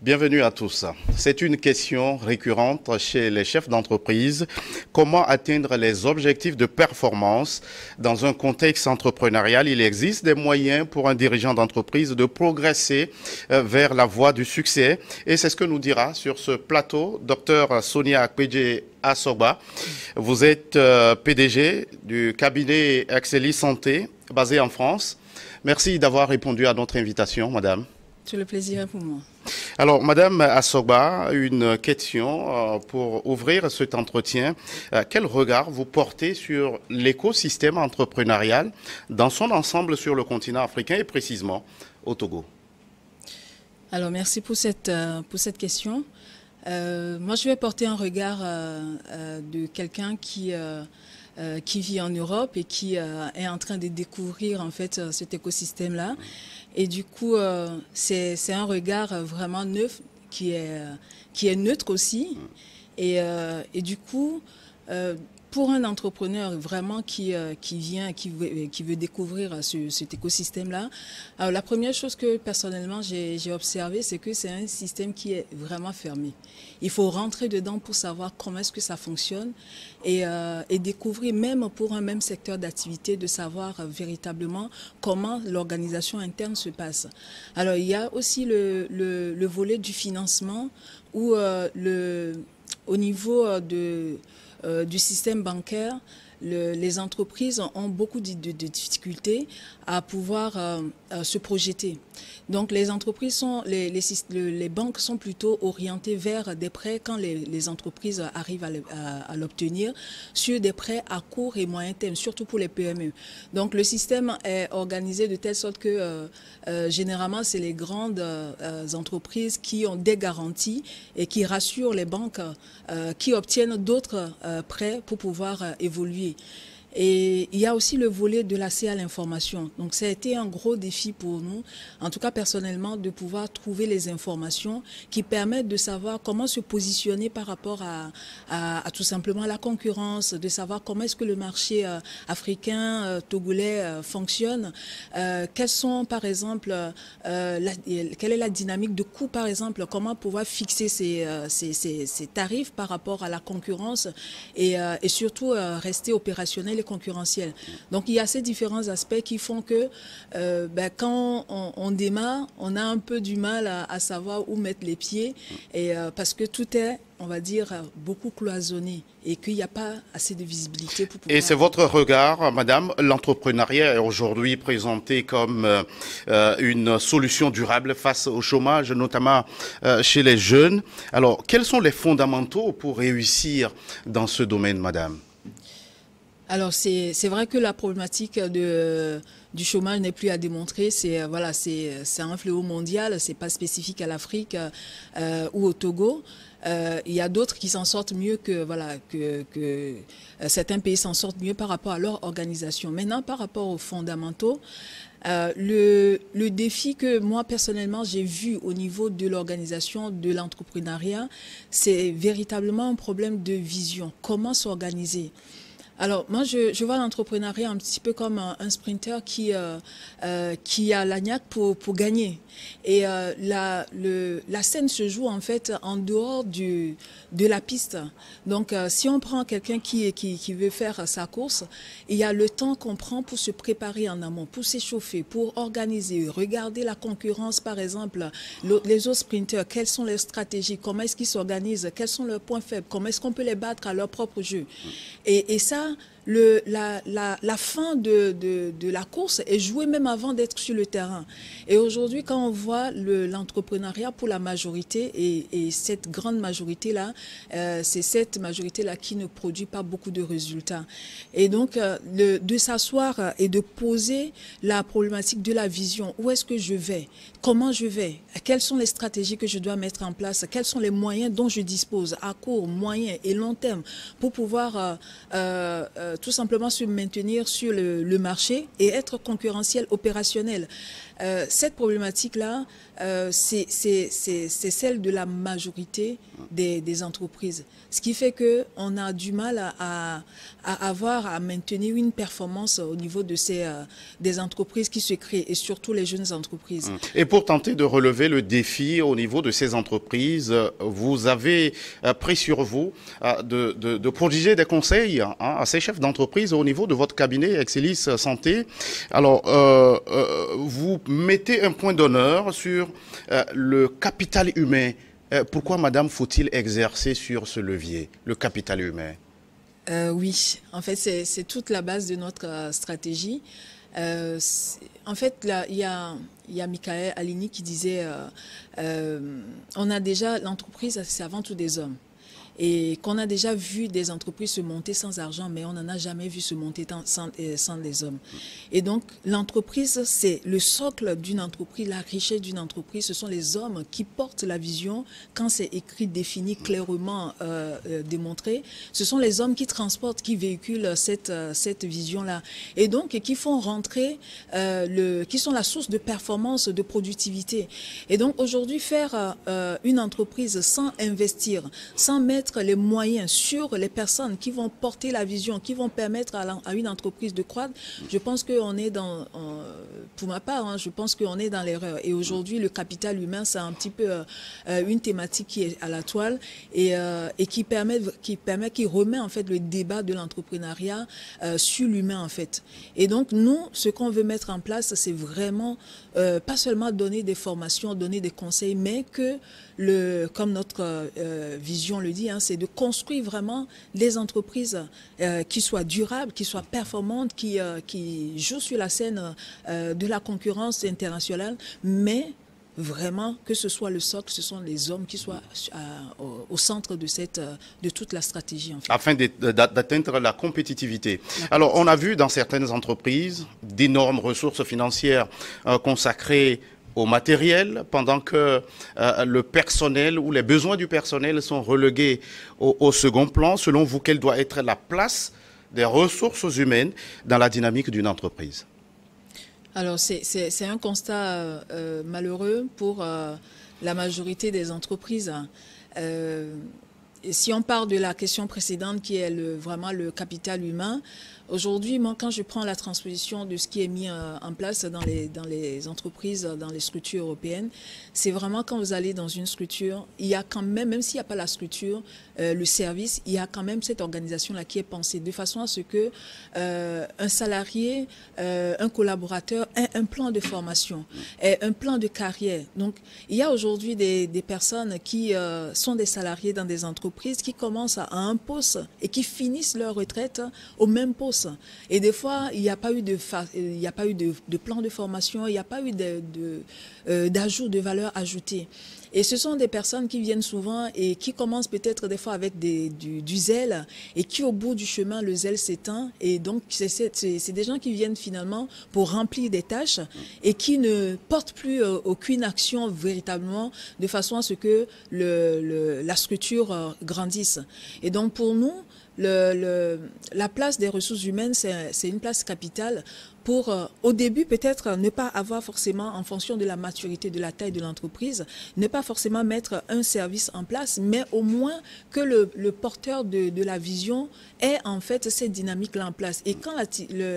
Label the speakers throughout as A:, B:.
A: Bienvenue à tous. C'est une question récurrente chez les chefs d'entreprise. Comment atteindre les objectifs de performance dans un contexte entrepreneurial? Il existe des moyens pour un dirigeant d'entreprise de progresser vers la voie du succès. Et c'est ce que nous dira sur ce plateau Dr Sonia Akpeje Asogba. Vous êtes PDG du cabinet Excellis Santé basé en France. Merci d'avoir répondu à notre invitation, madame.
B: C'est le plaisir pour moi.
A: Alors, madame Asogba, une question pour ouvrir cet entretien. Quel regard vous portez sur l'écosystème entrepreneurial dans son ensemble sur le continent africain et précisément au Togo?
B: Alors, merci pour cette question. Moi, je vais porter un regard de quelqu'un qui vit en Europe et qui est en train de découvrir en fait cet écosystème-là. Et du coup, c'est un regard vraiment neuf qui est neutre aussi. Et du coup, pour un entrepreneur vraiment qui veut découvrir cet écosystème-là, la première chose que personnellement j'ai observé, c'est que c'est un système qui est vraiment fermé. Il faut rentrer dedans pour savoir comment est-ce que ça fonctionne et découvrir même pour un même secteur d'activité, de savoir véritablement comment l'organisation interne se passe. Alors il y a aussi le volet du financement où au niveau du système bancaire, les entreprises ont beaucoup de difficultés à pouvoir se projeter. Donc les entreprises les banques sont plutôt orientées vers des prêts quand les entreprises arrivent à l'obtenir, sur des prêts à court et moyen terme, surtout pour les PME. Donc le système est organisé de telle sorte que généralement c'est les grandes entreprises qui ont des garanties et qui rassurent les banques qui obtiennent d'autres prêts pour pouvoir évoluer. Et il y a aussi le volet de l'accès à l'information. Donc ça a été un gros défi pour nous, en tout cas personnellement, de pouvoir trouver les informations qui permettent de savoir comment se positionner par rapport à tout simplement la concurrence, de savoir comment est-ce que le marché africain, togolais fonctionne, quels sont par exemple, quelle est la dynamique de coût par exemple, comment pouvoir fixer ces tarifs par rapport à la concurrence et surtout rester opérationnel concurrentiel. Donc il y a ces différents aspects qui font que quand on démarre, on a un peu du mal à savoir où mettre les pieds et parce que tout est, on va dire, beaucoup cloisonné et qu'il n'y a pas assez de visibilité pour pouvoir...
A: Et c'est votre regard, madame, l'entrepreneuriat est aujourd'hui présenté comme une solution durable face au chômage, notamment chez les jeunes. Alors, quels sont les fondamentaux pour réussir dans ce domaine, madame?
B: Alors c'est vrai que la problématique du chômage n'est plus à démontrer. C'est un fléau mondial. C'est pas spécifique à l'Afrique ou au Togo. Il y a d'autres qui s'en sortent mieux que certains pays s'en sortent mieux par rapport à leur organisation. Maintenant, par rapport aux fondamentaux, le défi que moi personnellement j'ai vu au niveau de l'organisation de l'entrepreneuriat, c'est véritablement un problème de vision. Comment s'organiser? Alors, moi, je vois l'entrepreneuriat un petit peu comme un sprinter qui a la niaque pour gagner. Et la scène se joue en fait en dehors de la piste. Donc, si on prend quelqu'un qui veut faire sa course, il y a le temps qu'on prend pour se préparer en amont, pour s'échauffer, pour organiser, regarder la concurrence, par exemple, les autres sprinters, quelles sont leurs stratégies, comment est-ce qu'ils s'organisent, quels sont leurs points faibles, comment est-ce qu'on peut les battre à leur propre jeu. Et ça, la fin de la course est jouée même avant d'être sur le terrain. Et aujourd'hui, quand on voit l'entrepreneuriat pour la majorité, et cette grande majorité-là, c'est cette majorité-là qui ne produit pas beaucoup de résultats. Et donc, de s'asseoir et de poser la problématique de la vision. Où est-ce que je vais? Comment je vais? Quelles sont les stratégies que je dois mettre en place? Quels sont les moyens dont je dispose à court, moyen et long terme pour pouvoir tout simplement se maintenir sur le marché et être concurrentiel opérationnel. Cette problématique-là, c'est celle de la majorité des entreprises. Ce qui fait qu'on a du mal à maintenir une performance au niveau de des entreprises qui se créent et surtout les jeunes entreprises.
A: Et pour tenter de relever le défi au niveau de ces entreprises, vous avez pris sur vous de prodiguer des conseils à ces chefs d'entreprise au niveau de votre cabinet Excellis Santé. Alors, vous mettez un point d'honneur sur le capital humain. Pourquoi, madame, faut-il exercer sur ce levier, le capital humain?
B: Oui, en fait, c'est toute la base de notre stratégie. En fait, là, il y a Michael Alini qui disait on a déjà, l'entreprise, c'est avant tout des hommes. Et qu'on a déjà vu des entreprises se monter sans argent, mais on n'en a jamais vu se monter sans des hommes. Et donc, l'entreprise, c'est le socle d'une entreprise, la richesse d'une entreprise. Ce sont les hommes qui portent la vision quand c'est écrit, défini, clairement démontré. Ce sont les hommes qui transportent, qui véhiculent cette vision-là. Et donc, qui font rentrer, qui sont la source de performance, de productivité. Et donc, aujourd'hui, faire une entreprise sans investir, sans mettre les moyens sur les personnes qui vont porter la vision, qui vont permettre à une entreprise de croître, je pense qu'on est dans, pour ma part, hein, je pense qu'on est dans l'erreur. Et aujourd'hui, le capital humain, c'est un petit peu une thématique qui est à la toile et qui remet en fait le débat de l'entrepreneuriat sur l'humain en fait. Et donc nous, ce qu'on veut mettre en place, c'est vraiment pas seulement donner des formations, donner des conseils, mais que comme notre vision le dit, hein, c'est de construire vraiment des entreprises qui soient durables, qui soient performantes, qui jouent sur la scène de la concurrence internationale, mais vraiment que ce soit le socle, ce sont les hommes qui soient au centre de toute la stratégie. En fait.
A: Afin d'atteindre la compétitivité. Alors, on a vu dans certaines entreprises d'énormes ressources financières consacrées au matériel, pendant que le personnel ou les besoins du personnel sont relégués au second plan. Selon vous, quelle doit être la place des ressources humaines dans la dynamique d'une entreprise?
B: Alors, c'est un constat malheureux pour la majorité des entreprises. Et si on part de la question précédente qui est vraiment le capital humain, aujourd'hui, moi, quand je prends la transposition de ce qui est mis en place dans les entreprises, dans les structures européennes, c'est vraiment quand vous allez dans une structure, il y a quand même s'il n'y a pas la structure, le service, il y a quand même cette organisation-là qui est pensée de façon à ce que un salarié, un collaborateur ait un plan de formation, ait un plan de carrière. Donc, il y a aujourd'hui des personnes qui sont des salariés dans des entreprises qui commencent à un poste et qui finissent leur retraite au même poste. Et des fois, il n'y a pas eu de plan de formation, il n'y a pas eu d'ajout de valeur ajoutée. Et ce sont des personnes qui viennent souvent et qui commencent peut-être des fois avec du zèle et qui au bout du chemin, le zèle s'éteint. Et donc, c'est des gens qui viennent finalement pour remplir des tâches et qui ne portent plus aucune action véritablement de façon à ce que la structure grandisse. Et donc, pour nous, la place des ressources humaines, c'est une place capitale pour, au début, peut-être ne pas avoir forcément, en fonction de la maturité, de la taille de l'entreprise, ne pas forcément mettre un service en place, mais au moins que le porteur de la vision ait en fait cette dynamique-là en place. Et quand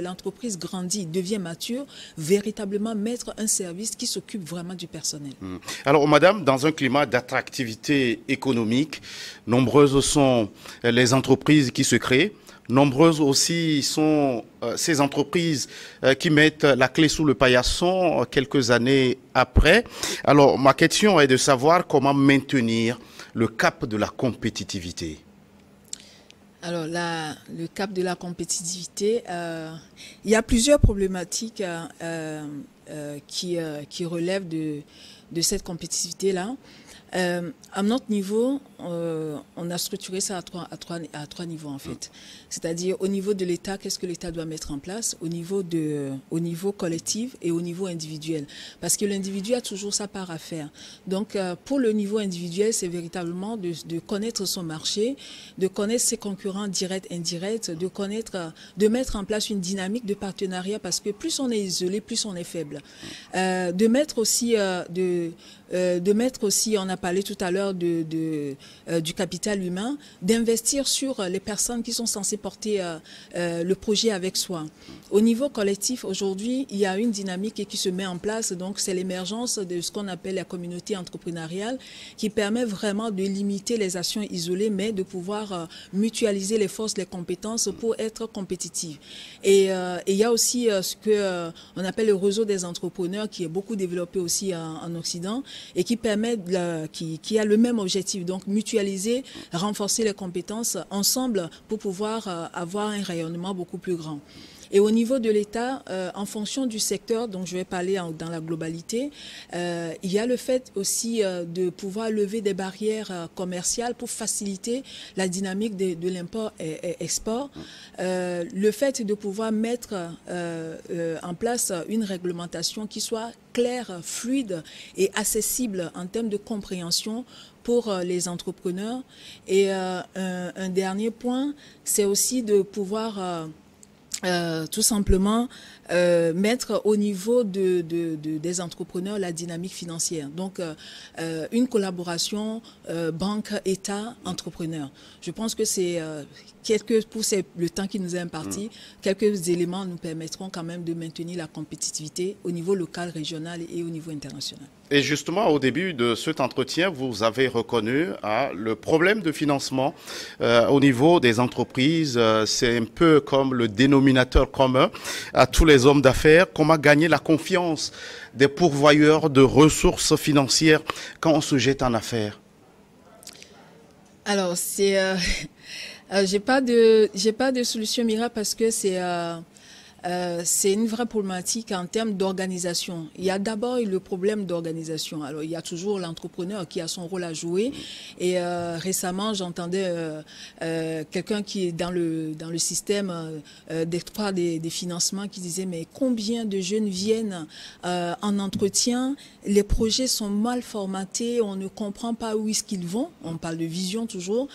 B: l'entreprise grandit, devient mature, véritablement mettre un service qui s'occupe vraiment du personnel.
A: Alors, madame, dans un climat d'attractivité économique, nombreuses sont les entreprises qui se créent. Nombreuses aussi sont ces entreprises qui mettent la clé sous le paillasson quelques années après. Alors, ma question est de savoir comment maintenir le cap de la compétitivité.
B: Alors, le cap de la compétitivité, il y a plusieurs problématiques qui relèvent de cette compétitivité-là. À notre niveau, on a structuré ça à trois niveaux en fait. C'est-à-dire au niveau de l'État, qu'est-ce que l'État doit mettre en place, au niveau collectif et au niveau individuel. Parce que l'individu a toujours sa part à faire. Donc pour le niveau individuel, c'est véritablement de connaître son marché, de connaître ses concurrents directs, indirects, de mettre en place une dynamique de partenariat parce que plus on est isolé, plus on est faible. De mettre aussi, on a parlé tout à l'heure du capital humain, d'investir sur les personnes qui sont censées porter le projet avec soi. Au niveau collectif, aujourd'hui, il y a une dynamique qui se met en place, donc c'est l'émergence de ce qu'on appelle la communauté entrepreneuriale qui permet vraiment de limiter les actions isolées, mais de pouvoir mutualiser les forces, les compétences pour être compétitive. Et il y a aussi ce qu'on appelle le réseau des entrepreneurs qui est beaucoup développé aussi en Occident et qui permet, qui a le même objectif, donc mutualiser, renforcer les compétences ensemble pour pouvoir avoir un rayonnement beaucoup plus grand. Et au niveau de l'État, en fonction du secteur, donc je vais parler dans la globalité, il y a le fait aussi de pouvoir lever des barrières commerciales pour faciliter la dynamique de l'import et export. Le fait de pouvoir mettre en place une réglementation qui soit claire, fluide et accessible en termes de compréhension pour les entrepreneurs. Et un dernier point, c'est aussi de pouvoir tout simplement mettre au niveau des entrepreneurs la dynamique financière. Donc, une collaboration banque-État-entrepreneur. Je pense que c'est pour le temps qui nous est imparti, quelques éléments nous permettront quand même de maintenir la compétitivité au niveau local, régional et au niveau international.
A: Et justement, au début de cet entretien, vous avez reconnu le problème de financement au niveau des entreprises. C'est un peu comme le dénominateur commun à tous les hommes d'affaires. Comment gagner la confiance des pourvoyeurs de ressources financières quand on se jette en affaires?
B: Alors, j'ai pas de solution miracle parce que c'est une vraie problématique en termes d'organisation. Il y a d'abord le problème d'organisation. Alors, il y a toujours l'entrepreneur qui a son rôle à jouer. Et récemment, j'entendais quelqu'un qui est dans le système d'octroi des financements qui disait mais combien de jeunes viennent en entretien, les projets sont mal formatés, on ne comprend pas où est-ce qu'ils vont. On parle de vision toujours.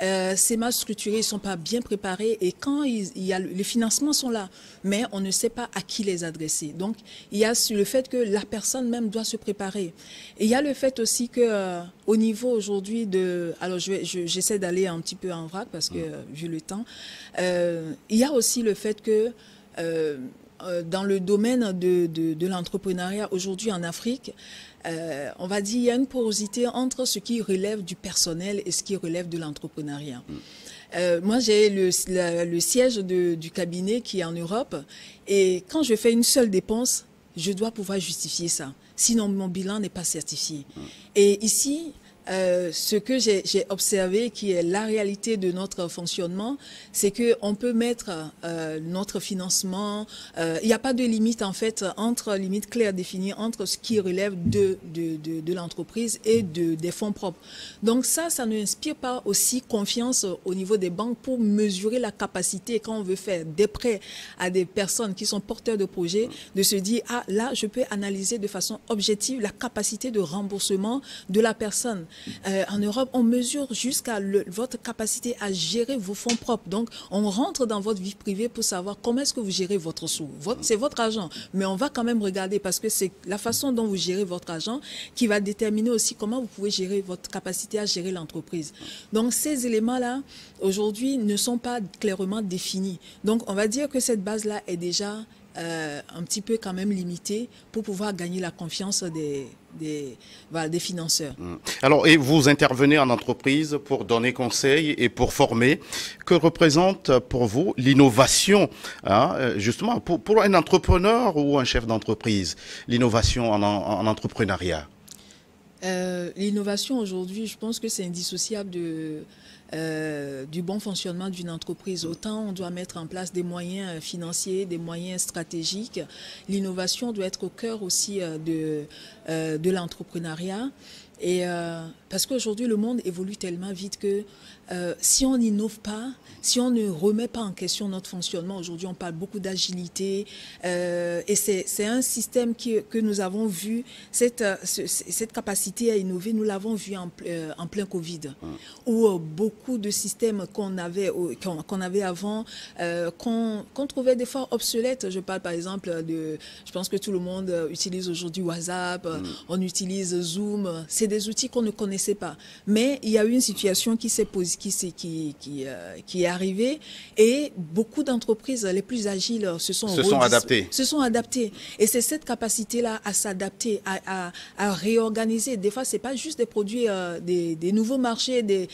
B: C'est mal structuré, ils sont pas bien préparés. Et quand les financements sont là, mais on ne sait pas à qui les adresser. Donc, il y a le fait que la personne même doit se préparer. Et il y a le fait aussi que au niveau aujourd'hui alors j'essaie d'aller un petit peu en vrac parce que vu le temps, il y a aussi le fait que dans le domaine de l'entrepreneuriat aujourd'hui en Afrique, on va dire il y a une porosité entre ce qui relève du personnel et ce qui relève de l'entrepreneuriat. Moi, j'ai le siège du cabinet qui est en Europe et quand je fais une seule dépense, je dois pouvoir justifier ça. Sinon, mon bilan n'est pas certifié. Et ici, ce que j'ai observé, qui est la réalité de notre fonctionnement, c'est qu'on peut mettre notre financement, il n'y a pas de limite en fait, limite claire définie entre ce qui relève de l'entreprise et des fonds propres. Donc ça ne inspire pas aussi confiance au niveau des banques pour mesurer la capacité quand on veut faire des prêts à des personnes qui sont porteurs de projets, de se dire, ah là, je peux analyser de façon objective la capacité de remboursement de la personne. En Europe, on mesure jusqu'à votre capacité à gérer vos fonds propres. Donc, on rentre dans votre vie privée pour savoir comment est-ce que vous gérez votre sous. C'est votre argent, mais on va quand même regarder parce que c'est la façon dont vous gérez votre argent qui va déterminer aussi comment vous pouvez gérer votre capacité à gérer l'entreprise. Donc, ces éléments-là, aujourd'hui, ne sont pas clairement définis. Donc, on va dire que cette base-là est déjà un petit peu quand même limitée pour pouvoir gagner la confiance des financeurs.
A: Alors, et vous intervenez en entreprise pour donner conseil et pour former. Que représente pour vous l'innovation, justement, pour un entrepreneur ou un chef d'entreprise, l'innovation en entrepreneuriat?
B: L'innovation aujourd'hui, je pense que c'est indissociable du bon fonctionnement d'une entreprise. Autant on doit mettre en place des moyens financiers, des moyens stratégiques. L'innovation doit être au cœur aussi de l'entrepreneuriat. Et Parce qu'aujourd'hui, le monde évolue tellement vite que si on n'innove pas, si on ne remet pas en question notre fonctionnement, aujourd'hui on parle beaucoup d'agilité et c'est un système que nous avons vu, cette capacité à innover, nous l'avons vu en plein Covid, où beaucoup de systèmes qu'on avait avant, qu'on trouvait des fois obsolètes. Je parle par exemple je pense que tout le monde utilise aujourd'hui WhatsApp, on utilise Zoom, c'est des outils qu'on ne connaissait pas. Mais il y a eu une situation qui s'est posée, qui est arrivée, et beaucoup d'entreprises les plus agiles se sont adaptées. Et c'est cette capacité-là à s'adapter, à réorganiser. Des fois, c'est pas juste des produits, des nouveaux marchés, des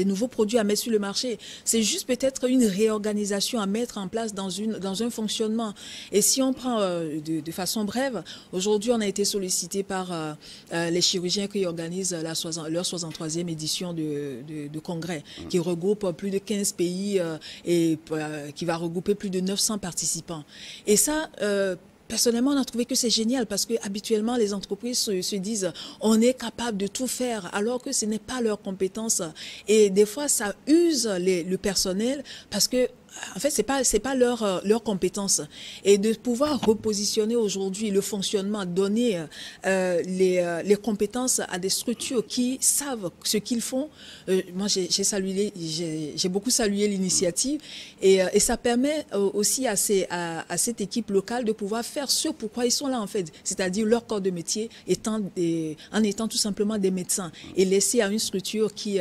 B: nouveaux produits à mettre sur le marché. C'est juste peut-être une réorganisation à mettre en place dans un fonctionnement. Et si on prend de façon brève, aujourd'hui, on a été sollicité par les chirurgiens qui organisent leur 63e édition de congrès, qui regroupe plus de 15 pays et qui va regrouper plus de 900 participants. Et ça, personnellement, on a trouvé que c'est génial parce que habituellement, les entreprises se disent on est capable de tout faire alors que ce n'est pas leur compétence. Et des fois, ça use le personnel parce que en fait, c'est pas leur compétence. Et de pouvoir repositionner aujourd'hui le fonctionnement, donner les compétences à des structures qui savent ce qu'ils font. Moi, j'ai beaucoup salué l'initiative et ça permet aussi à cette équipe locale de pouvoir faire ce pourquoi ils sont là en fait, c'est-à-dire leur corps de métier en étant tout simplement des médecins et laisser à une structure qui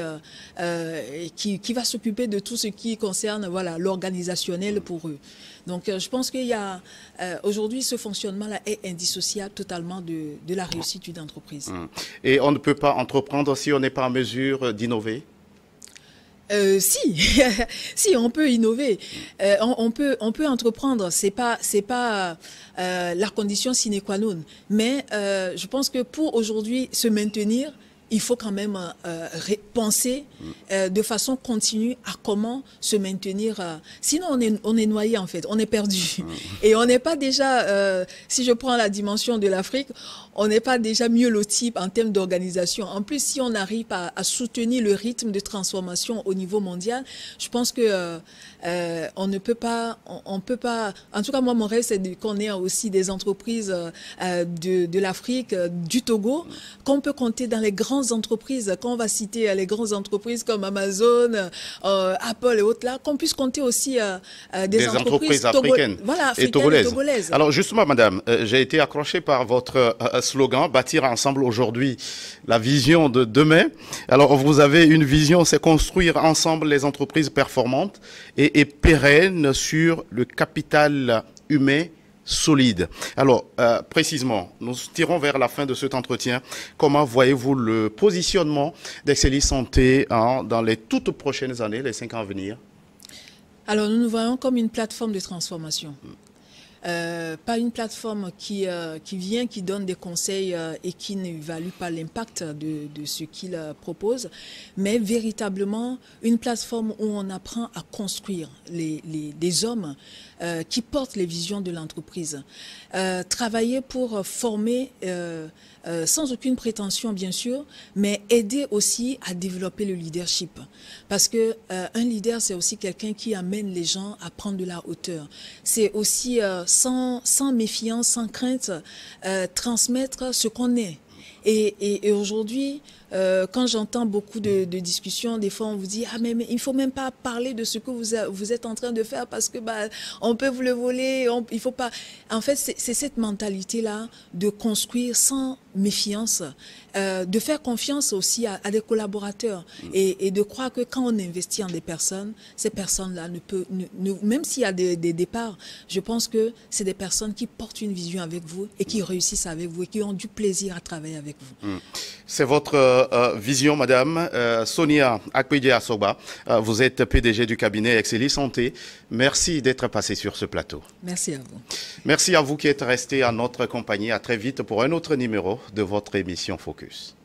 B: va s'occuper de tout ce qui concerne l'organisationnel pour eux. Donc, je pense qu'il y a aujourd'hui ce fonctionnement-là est indissociable totalement de la réussite d'une entreprise.
A: Et on ne peut pas entreprendre si on n'est pas en mesure d'innover?
B: Si, on peut innover, on peut entreprendre. C'est pas la condition sine qua non. Mais je pense que pour aujourd'hui se maintenir, il faut quand même penser de façon continue à comment se maintenir. Sinon, on est noyé en fait, on est perdu. Et on n'est pas déjà, si je prends la dimension de l'Afrique, on n'est pas déjà mieux loti en termes d'organisation. En plus, si on arrive à soutenir le rythme de transformation au niveau mondial, je pense que on ne peut pas, on peut pas. En tout cas, moi, mon rêve, c'est qu'on ait aussi des entreprises de l'Afrique, du Togo, qu'on peut compter dans les grandes entreprises. Quand on va citer les grandes entreprises comme Amazon, Apple et autres là, qu'on puisse compter aussi des entreprises
A: africaines,
B: africaines
A: et togolaises. Alors justement, madame, j'ai été accroché par votre slogan, bâtir ensemble aujourd'hui la vision de demain. Alors vous avez une vision, c'est construire ensemble les entreprises performantes et pérennes sur le capital humain solide. Alors, précisément, nous tirons vers la fin de cet entretien. Comment voyez-vous le positionnement d'Excellis Santé dans les toutes prochaines années, les 5 ans à venir?
B: Alors, nous nous voyons comme une plateforme de transformation. Pas une plateforme qui donne des conseils et qui n'évalue pas l'impact de ce qu'il propose, mais véritablement une plateforme où on apprend à construire des hommes qui portent les visions de l'entreprise. Travailler pour former sans aucune prétention bien sûr, mais aider aussi à développer le leadership. Parce que un leader, c'est aussi quelqu'un qui amène les gens à prendre de la hauteur. C'est aussi sans méfiance, sans crainte, transmettre ce qu'on est. Et aujourd'hui, quand j'entends beaucoup de discussions, des fois on vous dit « Ah mais il ne faut même pas parler de ce que vous êtes en train de faire parce que on peut vous le voler, il faut pas... » En fait, c'est cette mentalité-là de construire sans méfiance, de faire confiance aussi à des collaborateurs et de croire que quand on investit en des personnes, ces personnes-là même s'il y a des départs, je pense que c'est des personnes qui portent une vision avec vous et qui réussissent avec vous et qui ont du plaisir à travailler avec vous.
A: C'est votre vision, madame. Sonia Akpedia-Asogba, vous êtes PDG du cabinet Excellis Santé. Merci d'être passé sur ce plateau.
B: Merci à vous.
A: Merci à vous qui êtes restés à notre compagnie. À très vite pour un autre numéro de votre émission Focus.